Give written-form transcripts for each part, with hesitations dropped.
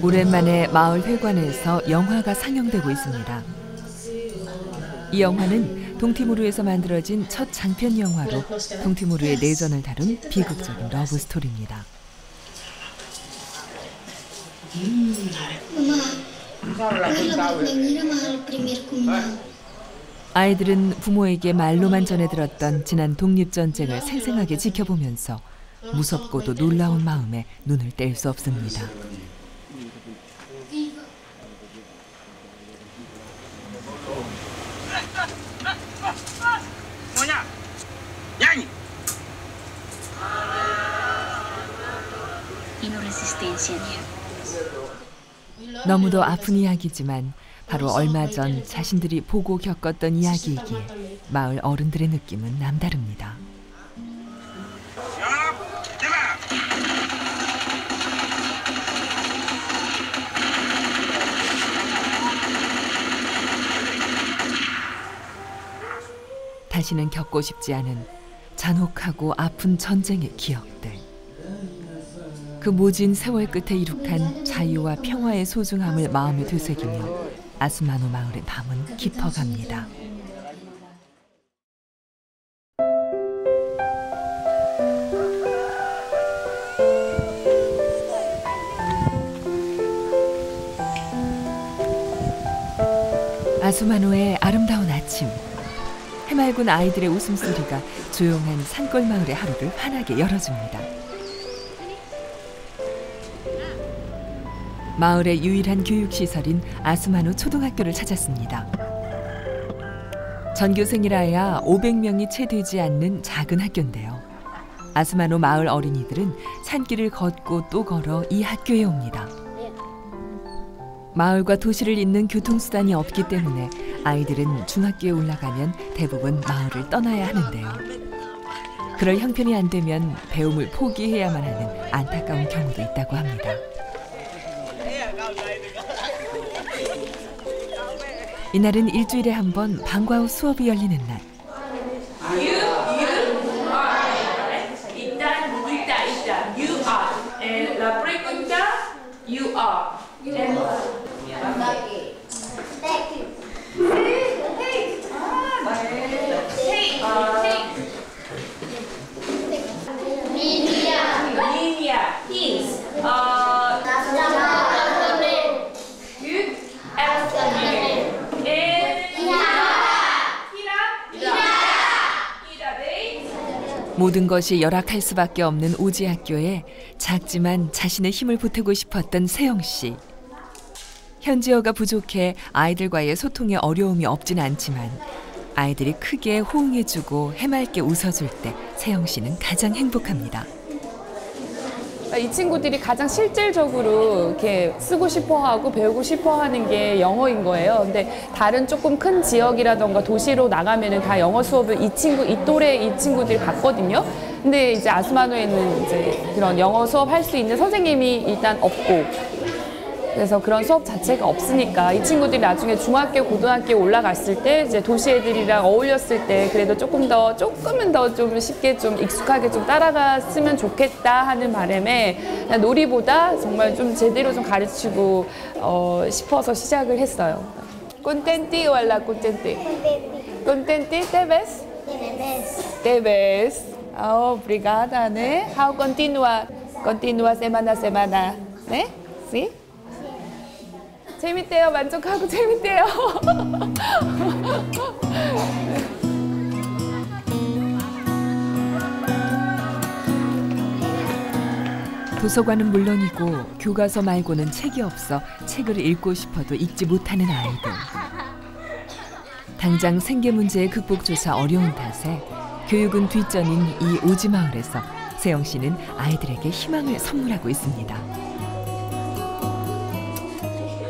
오랜만에 마을 회관에서 영화가 상영되고 있습니다. 이 영화는 동티모르에서 만들어진 첫 장편 영화로 동티모르의 내전을 다룬 비극적인 러브 스토리입니다. 아이들은 부모에게 말로만 전해 들었던 지난 독립전쟁을 생생하게 지켜보면서 무섭고도 놀라운 마음에 눈을 뗄 수 없습니다. 너무도 아픈 이야기지만 바로 얼마 전 자신들이 보고 겪었던 이야기이기에 마을 어른들의 느낌은 남다릅니다. 다시는 겪고 싶지 않은 잔혹하고 아픈 전쟁의 기억들. 그 모진 세월 끝에 이룩한 자유와 평화의 소중함을 마음에 되새기며 아스마노 마을의 밤은 깊어갑니다. 아스마노의 아름다운 아침. 해맑은 아이들의 웃음소리가 조용한 산골 마을의 하루를 환하게 열어줍니다. 마을의 유일한 교육시설인 아스마노 초등학교를 찾았습니다. 전교생이라야 500명이 채 되지 않는 작은 학교인데요. 아스마노 마을 어린이들은 산길을 걷고 또 걸어 이 학교에 옵니다. 마을과 도시를 잇는 교통수단이 없기 때문에 아이들은 중학교에 올라가면 대부분 마을을 떠나야 하는데요. 그럴 형편이 안 되면 배움을 포기해야만 하는 안타까운 경우도 있다고 합니다. 이날은 일주일에 한 번 방과 후 수업이 열리는 날. 모든 것이 열악할 수밖에 없는 오지 학교에 작지만 자신의 힘을 보태고 싶었던 세영 씨. 현지어가 부족해 아이들과의 소통에 어려움이 없진 않지만 아이들이 크게 호응해주고 해맑게 웃어줄 때 세영 씨는 가장 행복합니다. 이 친구들이 가장 실질적으로 이렇게 쓰고 싶어하고 배우고 싶어하는 게 영어인 거예요. 근데 다른 조금 큰 지역이라던가 도시로 나가면은 다 영어 수업을 이 또래 이 친구들이 받거든요. 근데 이제 아스마노에는 이제 그런 영어 수업 할 수 있는 선생님이 일단 없고, 그래서 그런 수업 자체가 없으니까 이 친구들이 나중에 중학교, 고등학교에 올라갔을 때 이제 도시 애들이랑 어울렸을 때 그래도 조금은 더 좀 쉽게 좀 익숙하게 좀 따라갔으면 좋겠다 하는 바람에 놀이보다 정말 좀 제대로 좀 가르치고 싶어서 시작을 했어요. Contenti o la contenti? Contenti? Te ves? Te ves. Obrigada, né? How continua? Continua semana a semana, né? Sí? 재밌대요. 만족하고 재밌대요. 도서관은 물론이고 교과서 말고는 책이 없어 책을 읽고 싶어도 읽지 못하는 아이들. 당장 생계 문제의 극복조차 어려운 탓에 교육은 뒷전인 이 오지 마을에서 세영 씨는 아이들에게 희망을 선물하고 있습니다.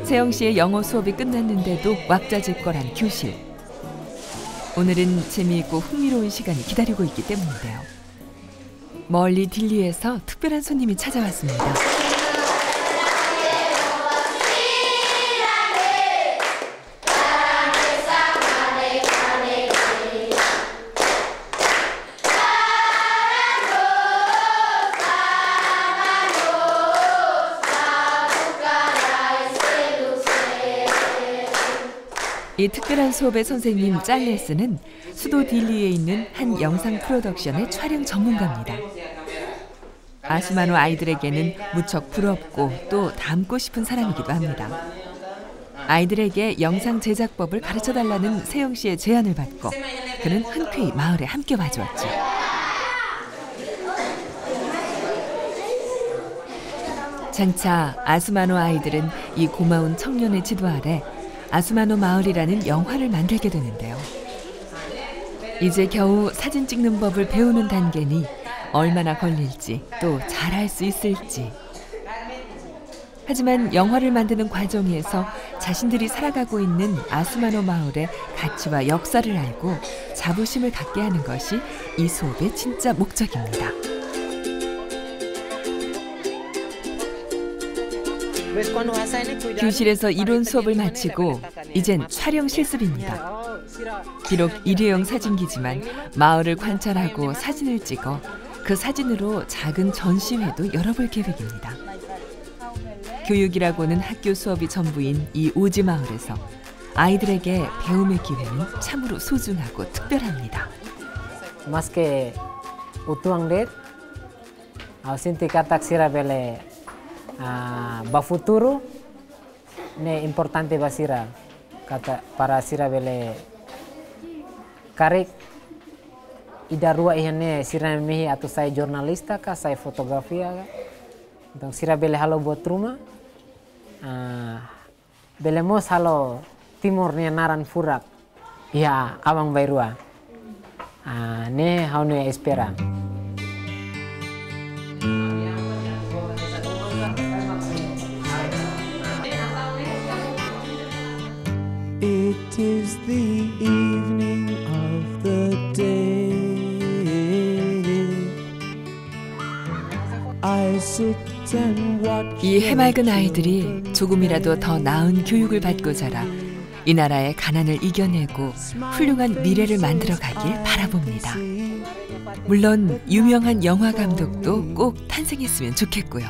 세영 씨의 영어 수업이 끝났는데도 왁자지껄한 교실. 오늘은 재미있고 흥미로운 시간이 기다리고 있기 때문인데요. 멀리 딜리에서 특별한 손님이 찾아왔습니다. 이 특별한 수업의 선생님 짤레스는 수도 딜리에 있는 한 영상 프로덕션의 촬영 전문가입니다. 아스마노 아이들에게는 무척 부럽고 또 닮고 싶은 사람이기도 합니다. 아이들에게 영상 제작법을 가르쳐달라는 세영 씨의 제안을 받고 그는 흔쾌히 마을에 함께 와주었죠. 장차 아스마노 아이들은 이 고마운 청년의 지도 아래 아스마노 마을이라는 영화를 만들게 되는데요. 이제 겨우 사진 찍는 법을 배우는 단계니 얼마나 걸릴지 또 잘할 수 있을지. 하지만 영화를 만드는 과정에서 자신들이 살아가고 있는 아스마노 마을의 가치와 역사를 알고 자부심을 갖게 하는 것이 이 수업의 진짜 목적입니다. 교실에서 이론 수업을 마치고 이젠 촬영 실습입니다. 비록 일회용 사진기지만 마을을 관찰하고 사진을 찍어 그 사진으로 작은 전시회도 열어볼 계획입니다. 교육이라고는 학교 수업이 전부인 이 오지 마을에서 아이들에게 배움의 기회는 참으로 소중하고 특별합니다. Mas que utuang det, sinti katak sira bele ba futuro ne importante ba sira kata para sira bele karek ida rua ihane sira mehi atau saya jurnalista ka saya fotografia ka então sira bele halo buat rumah bele mos halo timur ne naran furak ya abang bairua ne hau ne espera. It is the evening of the day. I sit and watch. 이 해맑은 아이들이 조금이라도 더 나은 교육을 받고 자라 이 나라의 가난을 이겨내고 훌륭한 미래를 만들어가길 바라봅니다. 물론 유명한 영화 감독도 꼭 탄생했으면 좋겠고요.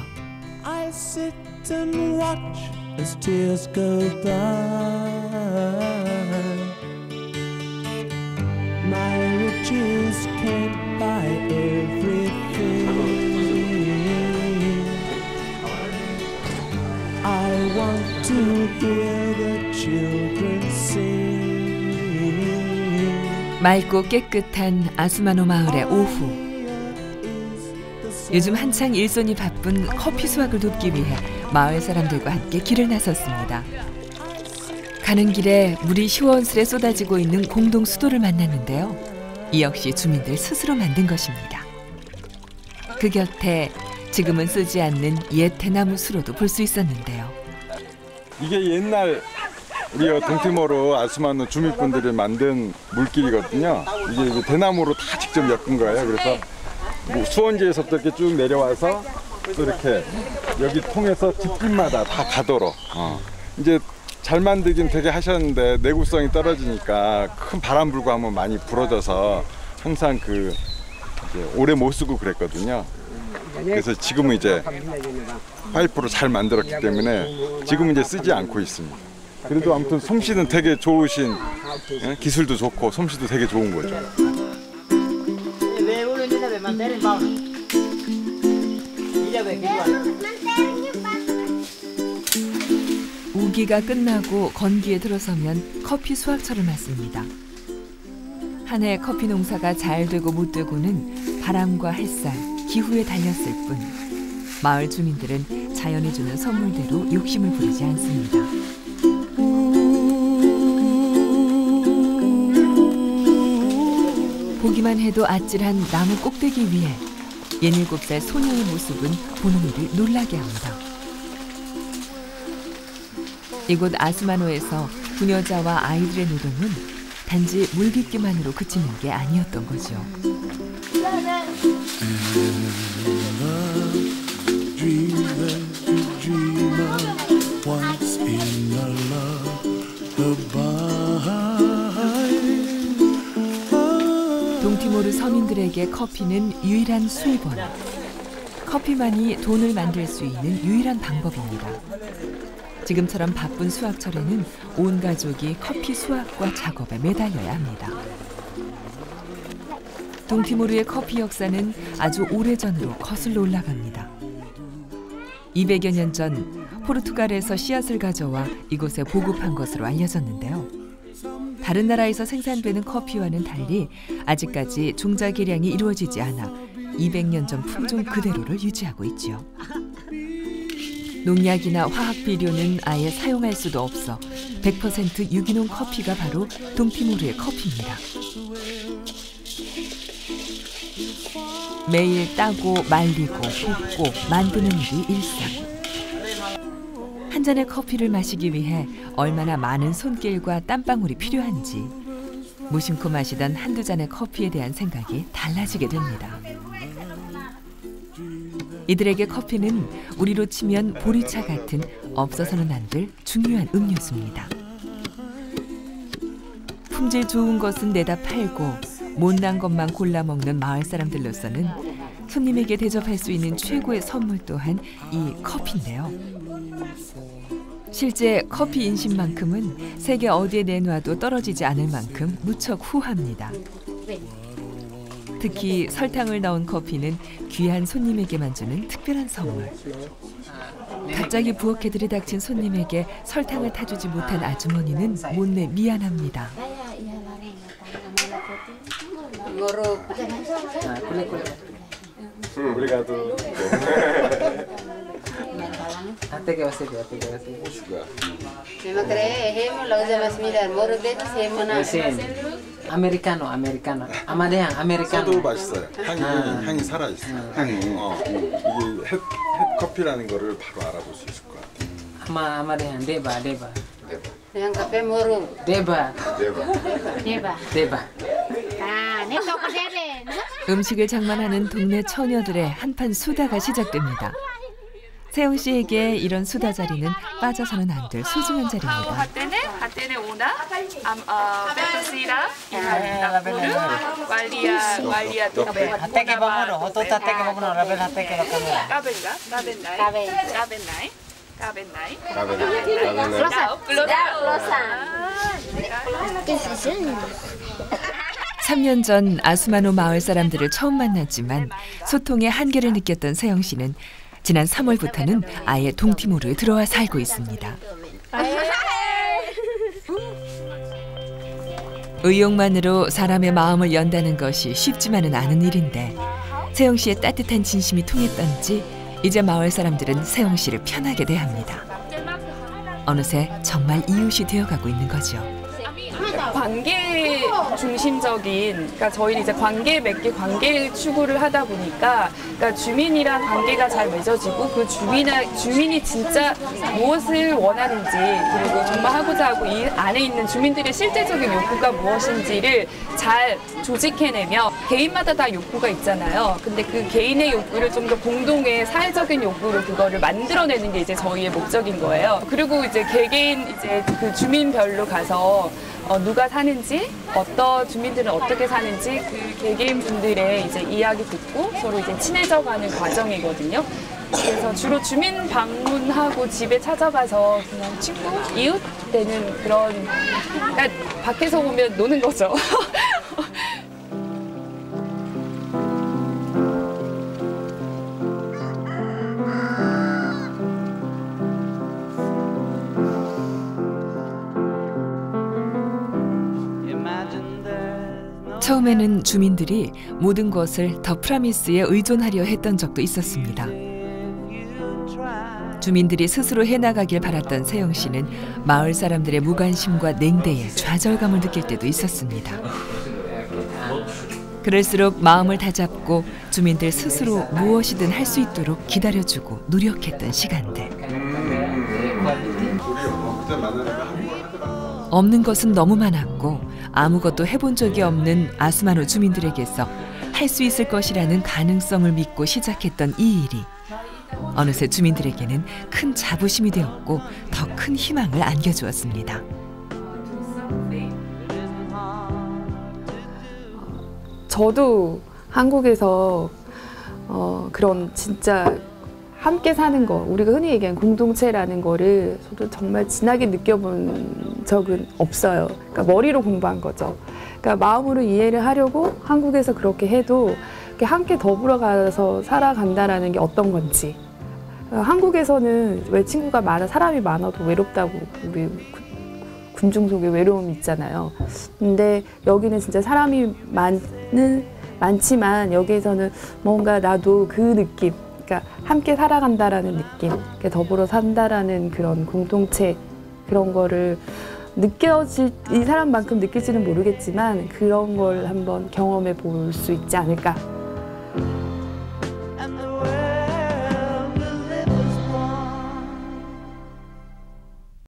I sit and watch as tears go by. My riches can't buy everything. I want to hear the children sing. 맑고 깨끗한 아스마노 마을의 오후. 요즘 한창 일손이 바쁜 커피 수확을 돕기 위해 마을 사람들과 함께 길을 나섰습니다. 가는 길에 물이 시원스레 쏟아지고 있는 공동 수도를 만났는데요. 이 역시 주민들 스스로 만든 것입니다. 그 곁에 지금은 쓰지 않는 옛 대나무 수로도 볼 수 있었는데요. 이게 옛날 우리 동티모르 아스마노 주민분들이 만든 물길이거든요. 이게 대나무로 다 직접 엮은 거예요. 그래서 뭐 수원지에서부터 이렇게 쭉 내려와서 또 이렇게 여기 통해서 집집마다 다 가도록 이제 잘 만들긴 되게 하셨는데 내구성이 떨어지니까 큰 바람 불고 하면 많이 부러져서 항상 그 이제 오래 못 쓰고 그랬거든요. 그래서 지금은 이제 파이프로 잘 만들었기 때문에 지금은 이제 쓰지 않고 있습니다. 그래도 아무튼 솜씨는 되게 좋으신, 기술도 좋고 솜씨도 되게 좋은 거죠. 우기가 끝나고 건기에 들어서면 커피 수확철을 맞습니다. 한 해 커피 농사가 잘 되고 못 되고는 바람과 햇살, 기후에 달렸을 뿐 마을 주민들은 자연이 주는 선물대로 욕심을 부리지 않습니다. 보기만 해도 아찔한 나무 꼭대기 위에 17살 소녀의 모습은 보는 이를 놀라게 합니다. 이곳 아스마노에서 부녀자와 아이들의 노동은 단지 물깃기만으로 그치는 게 아니었던 거죠. 동티모르 서민들에게 커피는 유일한 수입원. 커피만이 돈을 만들 수 있는 유일한 방법입니다. 지금처럼 바쁜 수확철에는 온 가족이 커피 수확과 작업에 매달려야 합니다. 동티모르의 커피 역사는 아주 오래전으로 거슬러 올라갑니다. 200여 년 전 포르투갈에서 씨앗을 가져와 이곳에 보급한 것으로 알려졌는데요. 다른 나라에서 생산되는 커피와는 달리 아직까지 종자 개량이 이루어지지 않아 200년 전 품종 그대로를 유지하고 있지요. 농약이나 화학 비료는 아예 사용할 수도 없어 100% 유기농 커피가 바로 동티모르의 커피입니다. 매일 따고 말리고 볶고 만드는 일이 일상. 한 잔의 커피를 마시기 위해 얼마나 많은 손길과 땀방울이 필요한지 무심코 마시던 한두 잔의 커피에 대한 생각이 달라지게 됩니다. 이들에게 커피는 우리로 치면 보리차 같은 없어서는 안 될 중요한 음료수입니다. 품질 좋은 것은 내다 팔고 못난 것만 골라 먹는 마을 사람들로서는 손님에게 대접할 수 있는 최고의 선물 또한 이 커피인데요. 실제 커피 인심만큼은 세계 어디에 내놔도 떨어지지 않을 만큼 무척 후합니다. 특히 설탕을 넣은 커피는 귀한 손님에게만 주는 특별한 선물. 갑자기 부엌에 들이닥친 손님에게 설탕을 타주지 못한 아주머니는 못내 미안합니다. Obrigado. Até que você viu, até que você viu. 아메리카노, 아메리카노. 아마대양, 아메리카노. 써도 맛있어요. 향이 살아 있어요. 이게 햇 커피라는 거를 바로 알아볼 수 있을 것 같아요. 아마대양, 데바. Yang kape moro. 데바. 음식을 장만하는 동네 처녀들의 한판 수다가 시작됩니다. 세영 씨에게 이런 수다 자리는 빠져서는 안 될 소중한 자리입니다. Hatene una, Petosira, Walia, Até que vámonos, otro até que vámonos, la verdad até que lo cambiamos. 3년 전 아수마노 마을 사람들을 처음 만났지만 소통의 한계를 느꼈던 세영 씨는 지난 3월부터는 아예 동티모르에 들어와 살고 있습니다. 의욕만으로 사람의 마음을 연다는 것이 쉽지만은 않은 일인데 세영 씨의 따뜻한 진심이 통했던지 이제 마을 사람들은 세영 씨를 편하게 대합니다. 어느새 정말 이웃이 되어가고 있는 거죠. 관계 중심적인, 그러니까 저희는 이제 관계 맺기, 관계 추구를 하다 보니까, 그러니까 주민이랑 관계가 잘 맺어지고 그 주민이 진짜 무엇을 원하는지 그리고 정말 하고자 하고 이 안에 있는 주민들의 실제적인 욕구가 무엇인지를 잘 조직해내며 개인마다 다 욕구가 있잖아요. 근데 그 개인의 욕구를 좀 더 공동의 사회적인 욕구로 그거를 만들어내는 게 이제 저희의 목적인 거예요. 그리고 이제 개개인 이제 그 주민별로 가서 누가 사는지, 어떤 주민들은 어떻게 사는지 그 개개인 분들의 이제 이야기 듣고 서로 이제 친해져가는 과정이거든요. 그래서 주로 주민 방문하고 집에 찾아가서 그냥 친구, 이웃 되는 그런, 그러니까 밖에서 보면 노는 거죠. 처음에는 주민들이 모든 것을 더 프라미스에 의존하려 했던 적도 있었습니다. 주민들이 스스로 해나가길 바랐던 세영 씨는 마을 사람들의 무관심과 냉대에 좌절감을 느낄 때도 있었습니다. 그럴수록 마음을 다잡고 주민들 스스로 무엇이든 할 수 있도록 기다려주고 노력했던 시간들. 없는 것은 너무 많았고 아무것도 해본 적이 없는 아스마노 주민들에게서 할 수 있을 것이라는 가능성을 믿고 시작했던 이 일이 어느새 주민들에게는 큰 자부심이 되었고 더 큰 희망을 안겨주었습니다. 저도 한국에서 그런 진짜 함께 사는 거, 우리가 흔히 얘기하는 공동체라는 거를 저도 정말 진하게 느껴본 적은 없어요. 그러니까 머리로 공부한 거죠. 그러니까 마음으로 이해를 하려고 한국에서 그렇게 해도 이렇게 함께 더불어 가서 살아간다라는 게 어떤 건지. 한국에서는 왜 친구가 많아, 사람이 많아도 외롭다고 우리 군중 속에 외로움이 있잖아요. 근데 여기는 진짜 사람이 많지만 여기에서는 뭔가 나도 그 느낌, 그러니까 함께 살아간다라는 느낌, 더불어 산다라는 그런 공동체, 그런 거를 이 사람만큼 느낄지는 모르겠지만 그런 걸 한번 경험해 볼 수 있지 않을까.